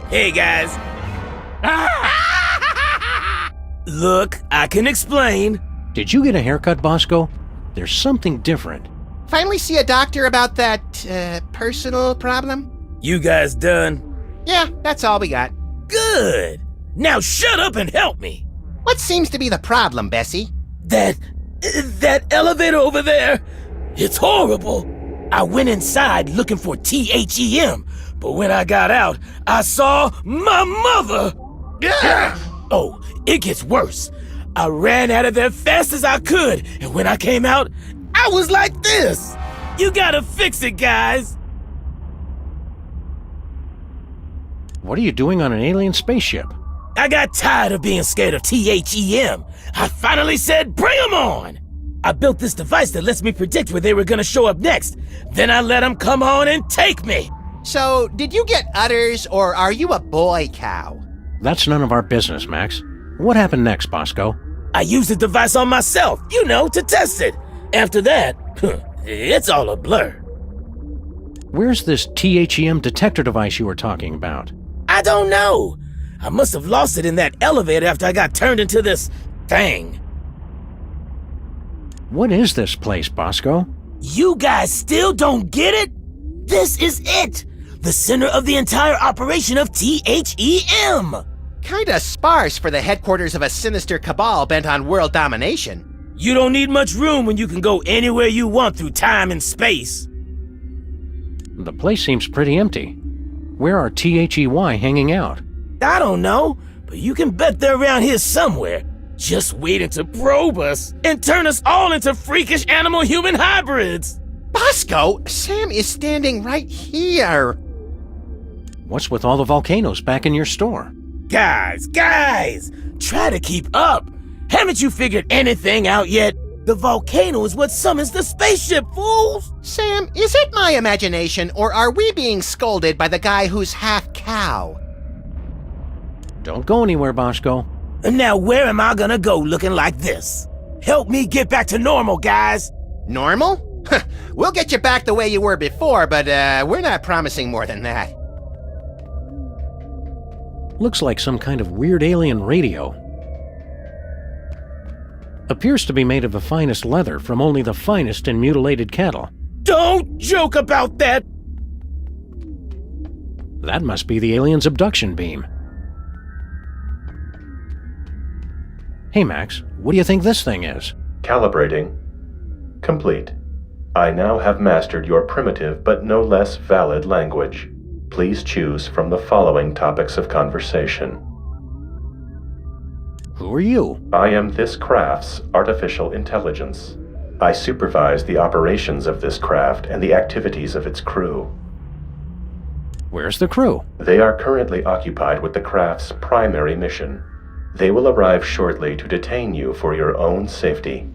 Hey, guys. Look, I can explain. Did you get a haircut, Bosco? There's something different. Finally see a doctor about that, personal problem? You guys done? Yeah, that's all we got. Good. Now shut up and help me. What seems to be the problem, Bessie? That elevator over there, it's horrible. I went inside looking for THEM, but when I got out, I saw my mother. Yeah. Oh, it gets worse. I ran out of there fast as I could, and when I came out, I was like this. You gotta fix it, guys. What are you doing on an alien spaceship? I got tired of being scared of THEM. I finally said, bring them on! I built this device that lets me predict where they were gonna show up next. Then I let them come on and take me. So, did you get udders, or are you a boy cow? That's none of our business, Max. What happened next, Bosco? I used the device on myself, to test it. After that, it's all a blur. Where's this THEM detector device you were talking about? I don't know. I must have lost it in that elevator after I got turned into this thing. What is this place, Bosco? You guys still don't get it? This is it! The center of the entire operation of THEM! Kinda sparse for the headquarters of a sinister cabal bent on world domination. You don't need much room when you can go anywhere you want through time and space. The place seems pretty empty. Where are THEY hanging out? I don't know, but you can bet they're around here somewhere, just waiting to probe us and turn us all into freakish animal-human hybrids. Bosco, Sam is standing right here. What's with all the volcanoes back in your store? Guys, try to keep up. Haven't you figured anything out yet? The volcano is what summons the spaceship, fools! Sam, is it my imagination, or are we being scolded by the guy who's half cow? Don't go anywhere, Bosco. And now where am I gonna go looking like this? Help me get back to normal, guys. Normal? We'll get you back the way you were before, but we're not promising more than that. Looks like some kind of weird alien radio. Appears to be made of the finest leather from only the finest in mutilated cattle. Don't joke about that! That must be the alien's abduction beam. Hey Max, what do you think this thing is? Calibrating. Complete. I now have mastered your primitive but no less valid language. Please choose from the following topics of conversation. Who are you? I am this craft's artificial intelligence. I supervise the operations of this craft and the activities of its crew. Where's the crew? They are currently occupied with the craft's primary mission. They will arrive shortly to detain you for your own safety.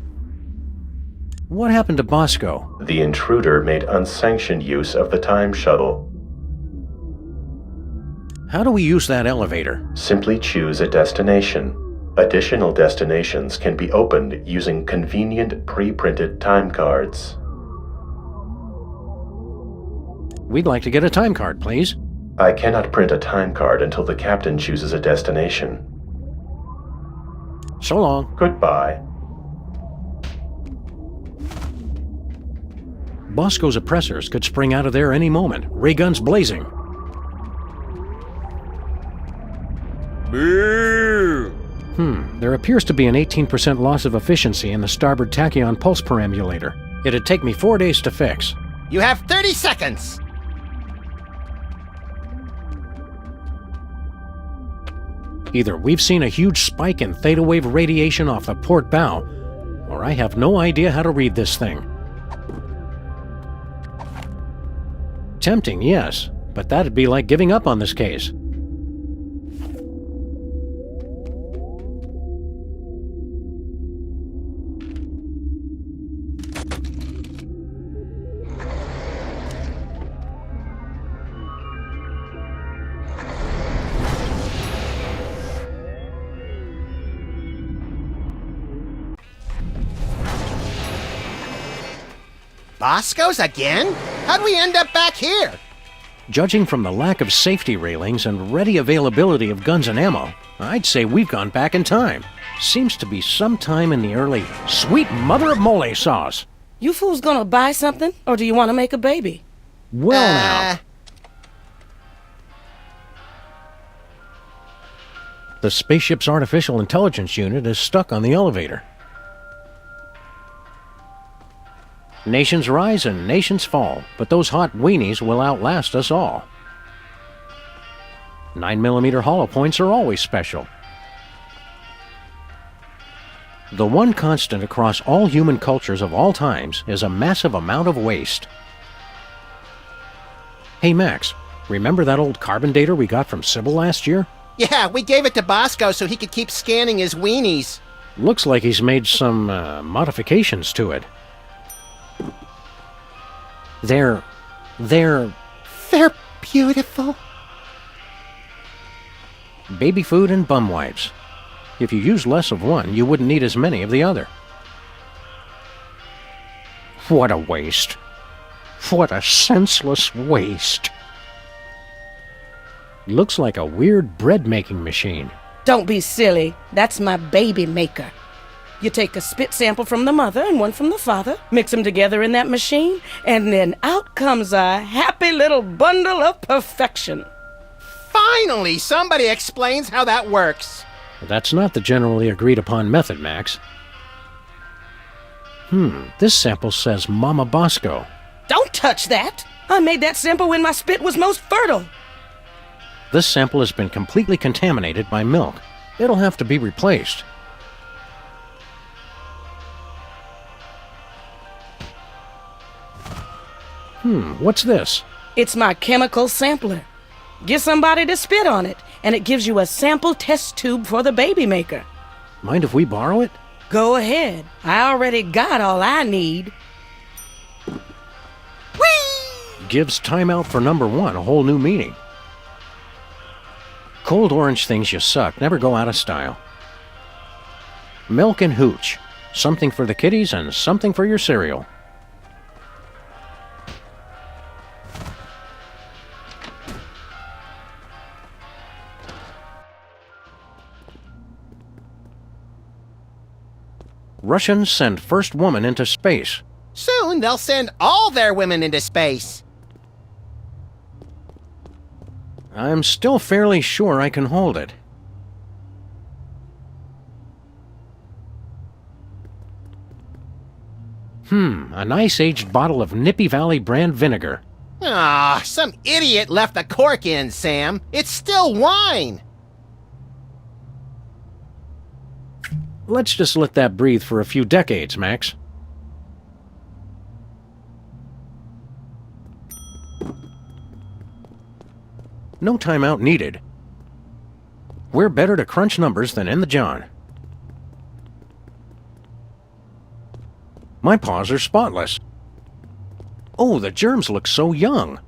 What happened to Bosco? The intruder made unsanctioned use of the time shuttle. How do we use that elevator? Simply choose a destination. Additional destinations can be opened using convenient pre-printed time cards. We'd like to get a time card, please. I cannot print a time card until the captain chooses a destination. So long. Goodbye. Bosco's oppressors could spring out of there any moment, ray guns blazing. Boo! There appears to be an 18% loss of efficiency in the starboard tachyon pulse perambulator. It'd take me 4 days to fix. You have 30 seconds! Either we've seen a huge spike in theta wave radiation off the port bow, or I have no idea how to read this thing. Tempting, yes, but that'd be like giving up on this case. Bosco's again? How'd we end up back here? Judging from the lack of safety railings and ready availability of guns and ammo, I'd say we've gone back in time. Seems to be sometime in the early sweet mother of mole sauce. You fools gonna buy something, or do you want to make a baby? Well, now. The spaceship's artificial intelligence unit is stuck on the elevator. Nations rise and nations fall, but those hot weenies will outlast us all. 9mm hollow points are always special. The one constant across all human cultures of all times is a massive amount of waste. Hey Max, remember that old carbon dater we got from Sybil last year? Yeah, we gave it to Bosco so he could keep scanning his weenies. Looks like he's made some modifications to it. They're beautiful. baby food and bum wipes. If you use less of one, you wouldn't need as many of the other. What a waste. What a senseless waste. Looks like a weird bread-making machine. Don't be silly. That's my baby maker. You take a spit sample from the mother and one from the father, mix them together in that machine, and then out comes a happy little bundle of perfection. Finally, somebody explains how that works. That's not the generally agreed upon method, Max. This sample says Mama Bosco. Don't touch that! I made that sample when my spit was most fertile. This sample has been completely contaminated by milk. It'll have to be replaced. What's this? It's my chemical sampler. Get somebody to spit on it, and it gives you a sample test tube for the baby maker. Mind if we borrow it? Go ahead. I already got all I need. Whee! Gives timeout for number one a whole new meaning. Cold orange things you suck never go out of style. Milk and hooch. Something for the kiddies and something for your cereal. Russians send first woman into space. Soon they'll send all their women into space. I'm still fairly sure I can hold it. A nice aged bottle of Nippy Valley brand vinegar. Ah, some idiot left the cork in, Sam. It's still wine. Let's just let that breathe for a few decades, Max. No timeout needed. We're better to crunch numbers than in the John. My paws are spotless. Oh, the germs look so young.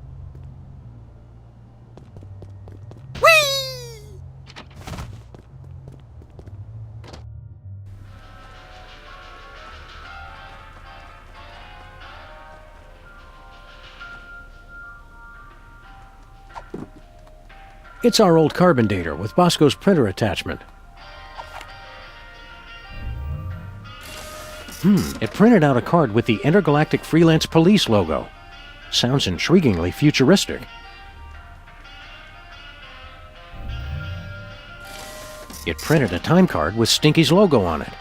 It's our old carbon dater with Bosco's printer attachment. It printed out a card with the Intergalactic Freelance Police logo. Sounds intriguingly futuristic. It printed a time card with Stinky's logo on it.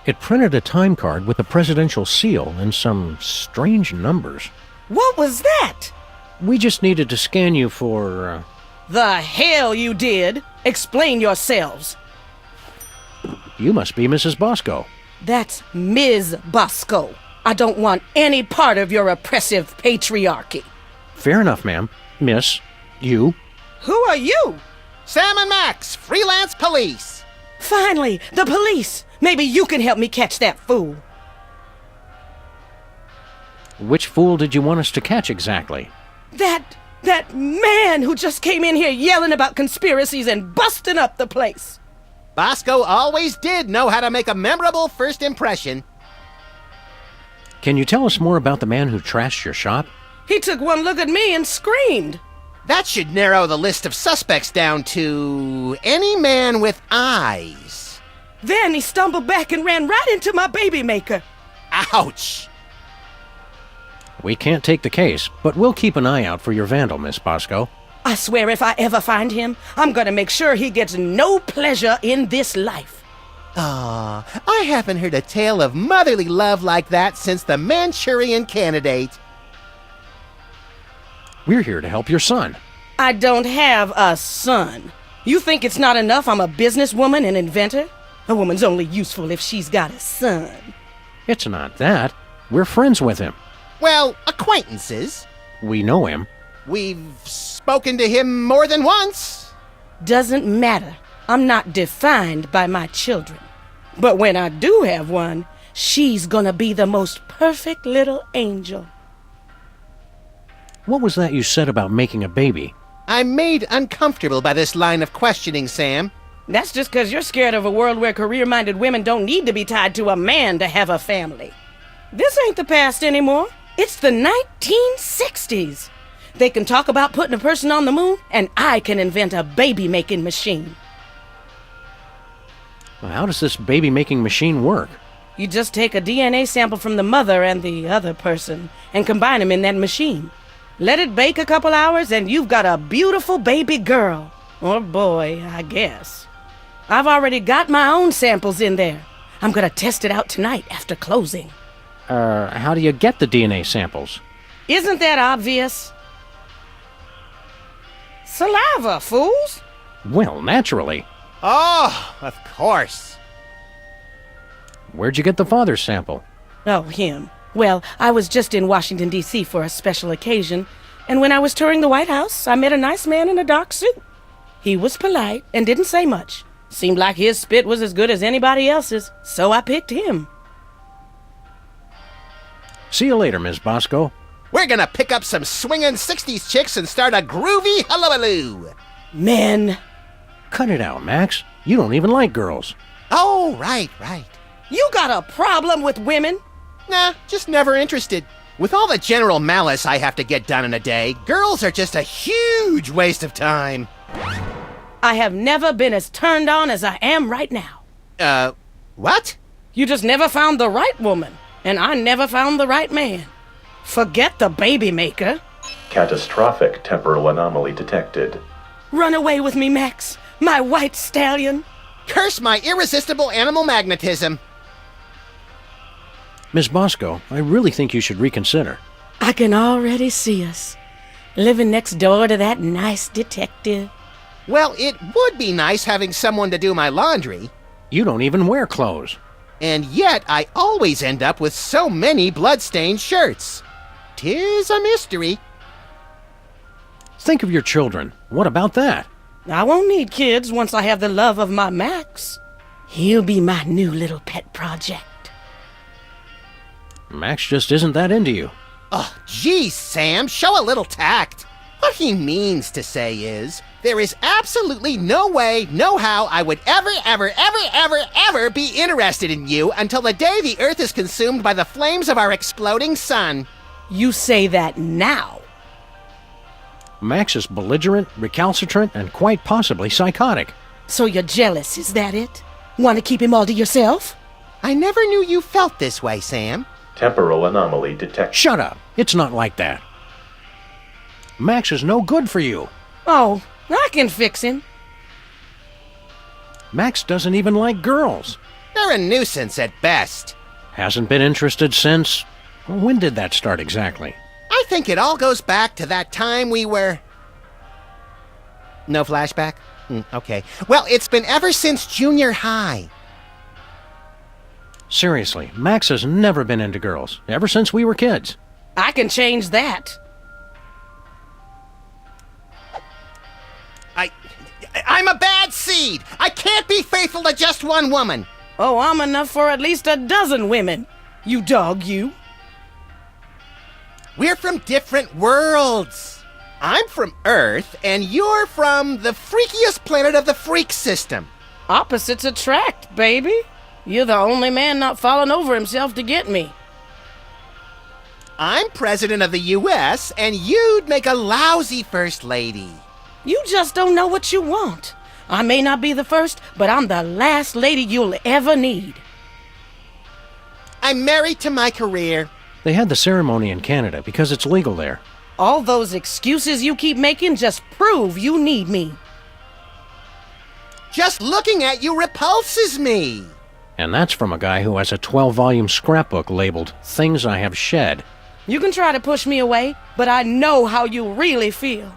It printed a time card with a presidential seal and some strange numbers. What was that? We just needed to scan you for, The hell you did! Explain yourselves. You must be Mrs. Bosco. That's Ms. Bosco. I don't want any part of your oppressive patriarchy. Fair enough, ma'am. Miss, you. Who are you? Sam and Max, freelance police. Finally, the police! Maybe you can help me catch that fool. Which fool did you want us to catch exactly? That man who just came in here yelling about conspiracies and busting up the place. Bosco always did know how to make a memorable first impression. Can you tell us more about the man who trashed your shop? He took one look at me and screamed. That should narrow the list of suspects down to any man with eyes. Then he stumbled back and ran right into my baby maker. Ouch! We can't take the case, but we'll keep an eye out for your vandal, Miss Bosco. I swear if I ever find him, I'm gonna make sure he gets no pleasure in this life. Ah, I haven't heard a tale of motherly love like that since the Manchurian Candidate. We're here to help your son. I don't have a son. You think it's not enough I'm a businesswoman and inventor? A woman's only useful if she's got a son. It's not that. We're friends with him. Well, acquaintances. We know him. We've spoken to him more than once. Doesn't matter. I'm not defined by my children. But when I do have one, she's gonna be the most perfect little angel. What was that you said about making a baby? I'm made uncomfortable by this line of questioning, Sam. That's just 'cause you're scared of a world where career-minded women don't need to be tied to a man to have a family. This ain't the past anymore. It's the 1960s. They can talk about putting a person on the moon, and I can invent a baby-making machine. Well, how does this baby-making machine work? You just take a DNA sample from the mother and the other person and combine them in that machine. Let it bake a couple hours and you've got a beautiful baby girl. Or boy, I guess. I've already got my own samples in there. I'm gonna test it out tonight after closing. How do you get the DNA samples? Isn't that obvious? Saliva, fools! Well, naturally. Oh, of course. Where'd you get the father's sample? Oh, him. Well, I was just in Washington, D.C. for a special occasion, and when I was touring the White House, I met a nice man in a dark suit. He was polite and didn't say much. Seemed like his spit was as good as anybody else's, so I picked him. See you later, Miss Bosco. We're gonna pick up some swingin' 60s chicks and start a groovy hullabaloo. Men. Cut it out, Max. You don't even like girls. Oh, right. You got a problem with women? Nah, just never interested. With all the general malice I have to get done in a day, girls are just a huge waste of time. I have never been as turned on as I am right now. What? You just never found the right woman, and I never found the right man. Forget the baby maker. Catastrophic temporal anomaly detected. Run away with me, Max, my white stallion. Curse my irresistible animal magnetism. Miss Bosco, I really think you should reconsider. I can already see us, living next door to that nice detective. Well, it would be nice having someone to do my laundry. You don't even wear clothes. And yet I always end up with so many blood-stained shirts. 'Tis a mystery. Think of your children. What about that? I won't need kids once I have the love of my Max. He'll be my new little pet project. Max just isn't that into you. Oh, geez, Sam, show a little tact. What he means to say is, there is absolutely no way, no how I would ever be interested in you until the day the Earth is consumed by the flames of our exploding sun. You say that now. Max is belligerent, recalcitrant, and quite possibly psychotic. So you're jealous, is that it? Want to keep him all to yourself? I never knew you felt this way, Sam. Temporal anomaly detected. Shut up. It's not like that. Max is no good for you. Oh, I can fix him. Max doesn't even like girls. They're a nuisance at best. Hasn't been interested since... When did that start exactly? I think it all goes back to that time we were... No flashback? Okay. Well, it's been ever since junior high. Seriously, Max has never been into girls, ever since we were kids. I can change that. I'm a bad seed! I can't be faithful to just one woman! Oh, I'm enough for at least a dozen women. You dog, you. We're from different worlds. I'm from Earth, and you're from the freakiest planet of the freak system. Opposites attract, baby. You're the only man not falling over himself to get me. I'm president of the U.S., and you'd make a lousy first lady. You just don't know what you want. I may not be the first, but I'm the last lady you'll ever need. I'm married to my career. They had the ceremony in Canada because it's legal there. All those excuses you keep making just prove you need me. Just looking at you repulses me. And that's from a guy who has a 12-volume scrapbook labeled Things I Have Shed. You can try to push me away, but I know how you really feel.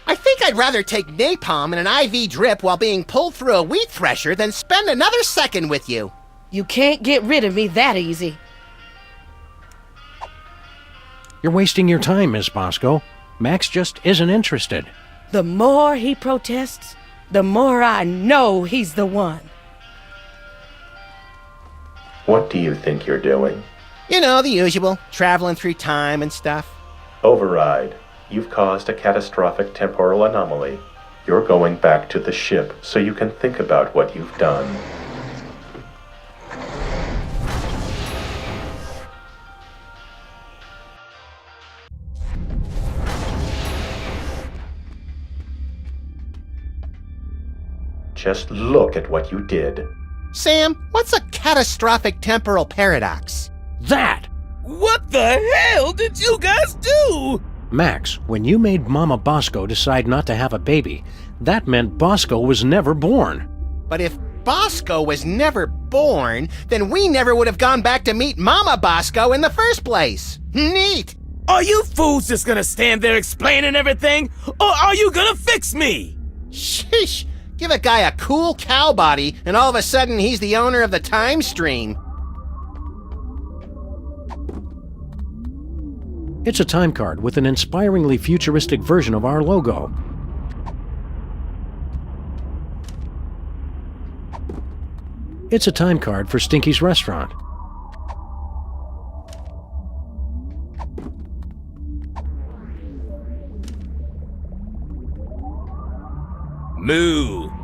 I think I'd rather take napalm and an IV drip while being pulled through a wheat thresher than spend another second with you. You can't get rid of me that easy. You're wasting your time, Miss Bosco. Max just isn't interested. The more he protests, the more I know he's the one. What do you think you're doing? You know, the usual, traveling through time and stuff. Override. You've caused a catastrophic temporal anomaly. You're going back to the ship so you can think about what you've done. Just look at what you did. Sam, what's a catastrophic temporal paradox? That! What the hell did you guys do? Max, when you made Mama Bosco decide not to have a baby, that meant Bosco was never born. But if Bosco was never born, then we never would have gone back to meet Mama Bosco in the first place. Neat! Are you fools just gonna stand there explaining everything? Or are you gonna fix me? Sheesh! Give a guy a cool cow body, and all of a sudden he's the owner of the time stream. It's a time card with an inspiringly futuristic version of our logo. It's a time card for Stinky's Restaurant. Moo!